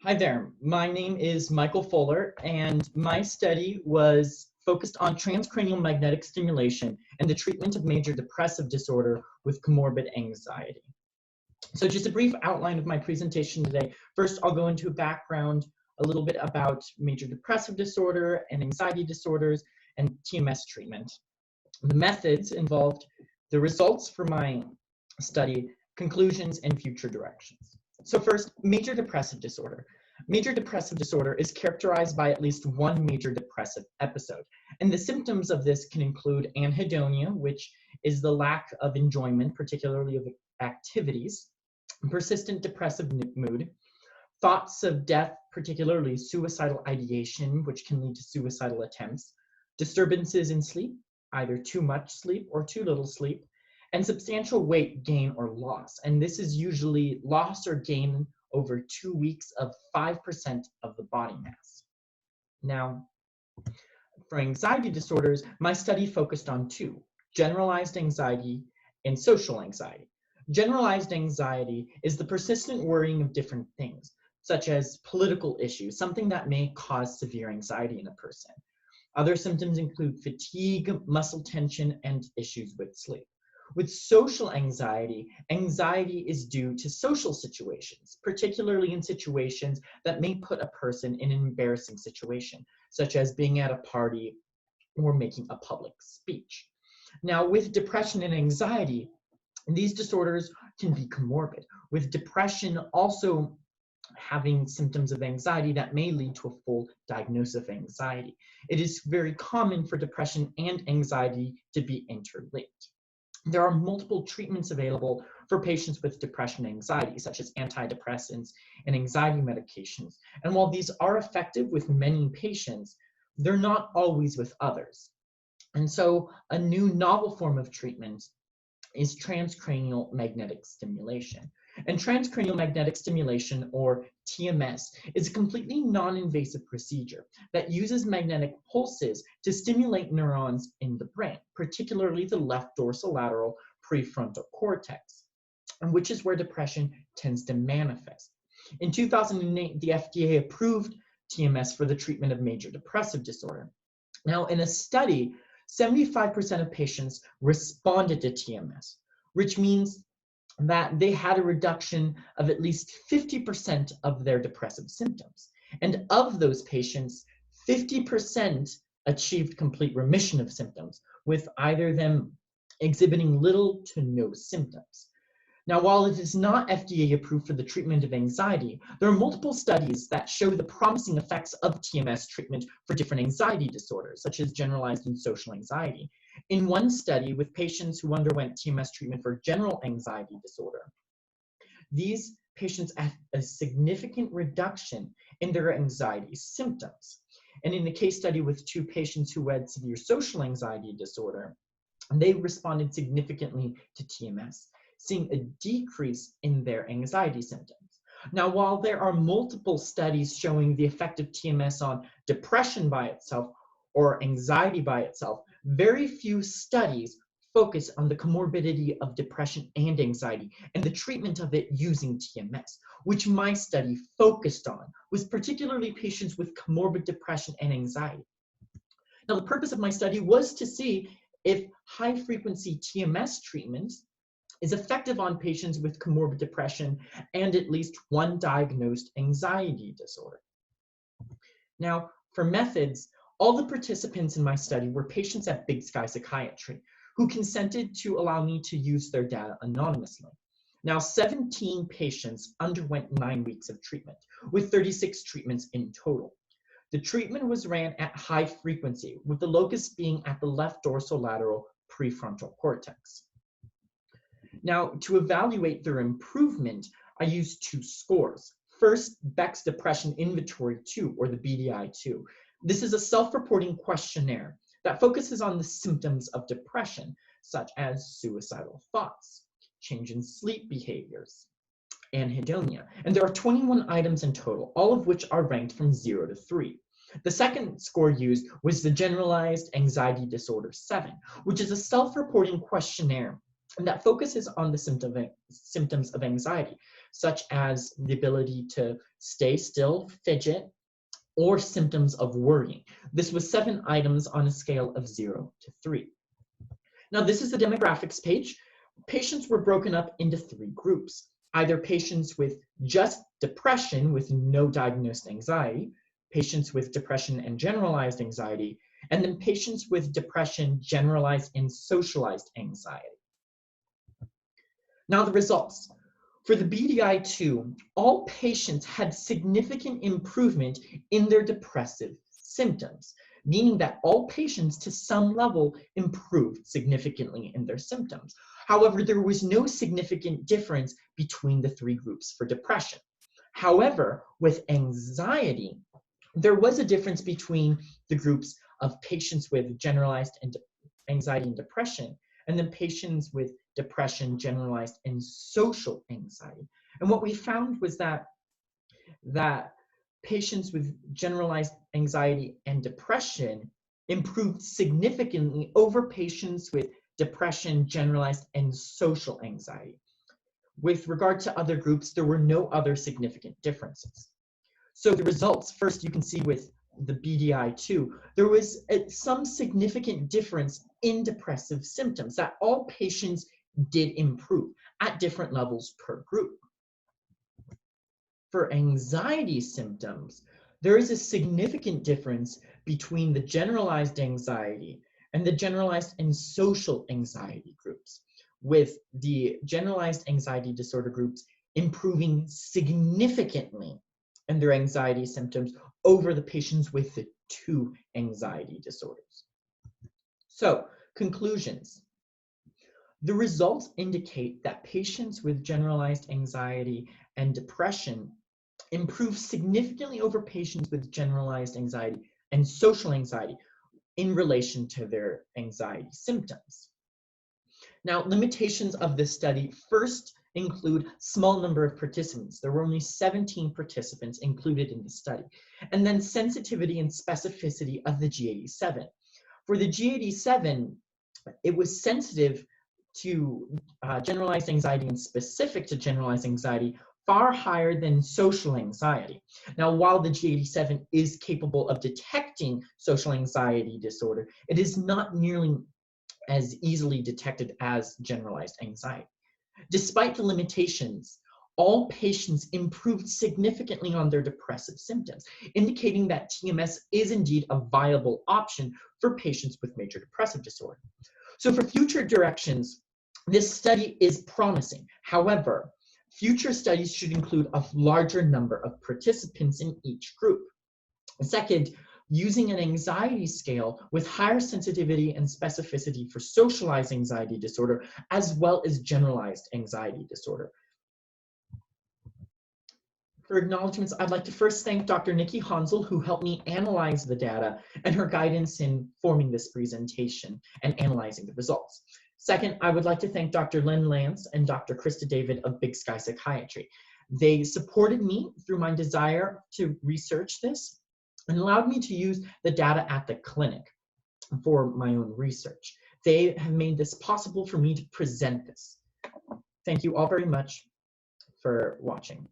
Hi there, my name is Michael Fuller, and my study was focused on transcranial magnetic stimulation and the treatment of major depressive disorder with comorbid anxiety. So just a brief outline of my presentation today. First, I'll go into a background, a little bit about major depressive disorder and anxiety disorders and TMS treatment. The methods involved, the results for my study, conclusions, and future directions. So first, major depressive disorder. Major depressive disorder is characterized by at least one major depressive episode. And the symptoms of this can include anhedonia, which is the lack of enjoyment, particularly of activities, persistent depressive mood, thoughts of death, particularly suicidal ideation, which can lead to suicidal attempts, disturbances in sleep, either too much sleep or too little sleep, and substantial weight gain or loss. And this is usually loss or gain over 2 weeks of 5% of the body mass. Now, for anxiety disorders, my study focused on two: generalized anxiety and social anxiety. Generalized anxiety is the persistent worrying of different things, such as political issues, something that may cause severe anxiety in a person. Other symptoms include fatigue, muscle tension, and issues with sleep. With social anxiety, anxiety is due to social situations, particularly in situations that may put a person in an embarrassing situation, such as being at a party or making a public speech. Now, with depression and anxiety, these disorders can be comorbid, with depression also having symptoms of anxiety that may lead to a full diagnosis of anxiety. It is very common for depression and anxiety to be interlinked. There are multiple treatments available for patients with depression and anxiety, such as antidepressants and anxiety medications. And while these are effective with many patients, they're not always with others. And so a new novel form of treatment is transcranial magnetic stimulation. And transcranial magnetic stimulation, or TMS, is a completely non-invasive procedure that uses magnetic pulses to stimulate neurons in the brain, particularly the left dorsolateral prefrontal cortex, which is where depression tends to manifest. In 2008, the FDA approved TMS for the treatment of major depressive disorder. Now, in a study, 75% of patients responded to TMS, which means that they had a reduction of at least 50% of their depressive symptoms. And of those patients, 50% achieved complete remission of symptoms, with either them exhibiting little to no symptoms. Now, while it is not FDA approved for the treatment of anxiety, there are multiple studies that show the promising effects of TMS treatment for different anxiety disorders, such as generalized and social anxiety. In one study with patients who underwent TMS treatment for general anxiety disorder, these patients had a significant reduction in their anxiety symptoms. And in the case study with two patients who had severe social anxiety disorder, they responded significantly to TMS, seeing a decrease in their anxiety symptoms. Now, while there are multiple studies showing the effect of TMS on depression by itself or anxiety by itself, very few studies focus on the comorbidity of depression and anxiety and the treatment of it using TMS, which my study focused on, was particularly patients with comorbid depression and anxiety. Now, the purpose of my study was to see if high-frequency TMS treatment is effective on patients with comorbid depression and at least one diagnosed anxiety disorder. Now, for methods, all the participants in my study were patients at Big Sky Psychiatry who consented to allow me to use their data anonymously. Now, 17 patients underwent 9 weeks of treatment, with 36 treatments in total. The treatment was ran at high frequency, with the locus being at the left dorsolateral prefrontal cortex. Now, to evaluate their improvement, I used two scores. First, Beck's Depression Inventory 2, or the BDI 2. This is a self-reporting questionnaire that focuses on the symptoms of depression, such as suicidal thoughts, change in sleep behaviors, anhedonia. And there are 21 items in total, all of which are ranked from 0 to 3. The second score used was the Generalized Anxiety Disorder 7, which is a self-reporting questionnaire that focuses on the symptoms of anxiety, such as the ability to stay still, fidget, or symptoms of worrying. This was 7 items on a scale of 0 to 3. Now, this is the demographics page. Patients were broken up into 3 groups, either patients with just depression with no diagnosed anxiety, patients with depression and generalized anxiety, and then patients with depression, generalized, and socialized anxiety. Now, the results. For the BDI-2, all patients had significant improvement in their depressive symptoms, meaning that all patients to some level improved significantly in their symptoms. However, there was no significant difference between the 3 groups for depression. However, with anxiety, there was a difference between the groups of patients with generalized anxiety and depression, and then patients with depression, generalized, and social anxiety. And what we found was that patients with generalized anxiety and depression improved significantly over patients with depression, generalized, and social anxiety. With regard to other groups, there were no other significant differences. So the results, first you can see with the BDI-2, there was some significant difference in depressive symptoms, that all patients did improve at different levels per group. For anxiety symptoms, there is a significant difference between the generalized anxiety and the generalized and social anxiety groups, with the generalized anxiety disorder groups improving significantly in their anxiety symptoms over the patients with the 2 anxiety disorders. So, conclusions. The results indicate that patients with generalized anxiety and depression improve significantly over patients with generalized anxiety and social anxiety in relation to their anxiety symptoms. Now, limitations of this study first include small number of participants. There were only 17 participants included in the study. And then sensitivity and specificity of the G87. For the G87, it was sensitive to generalized anxiety and specific to generalized anxiety, far higher than social anxiety. Now, while the G87 is capable of detecting social anxiety disorder, it is not nearly as easily detected as generalized anxiety. Despite the limitations, all patients improved significantly on their depressive symptoms, indicating that TMS is indeed a viable option for patients with major depressive disorder. So for future directions, this study is promising. However, future studies should include a larger number of participants in each group. Second, using an anxiety scale with higher sensitivity and specificity for socialized anxiety disorder, as well as generalized anxiety disorder. For acknowledgments, I'd like to first thank Dr. Nikki Hansel, who helped me analyze the data, and her guidance in forming this presentation and analyzing the results. Second, I would like to thank Dr. Len Lance and Dr. Krista David of Big Sky Psychiatry. They supported me through my desire to research this and allowed me to use the data at the clinic for my own research. They have made this possible for me to present this. Thank you all very much for watching.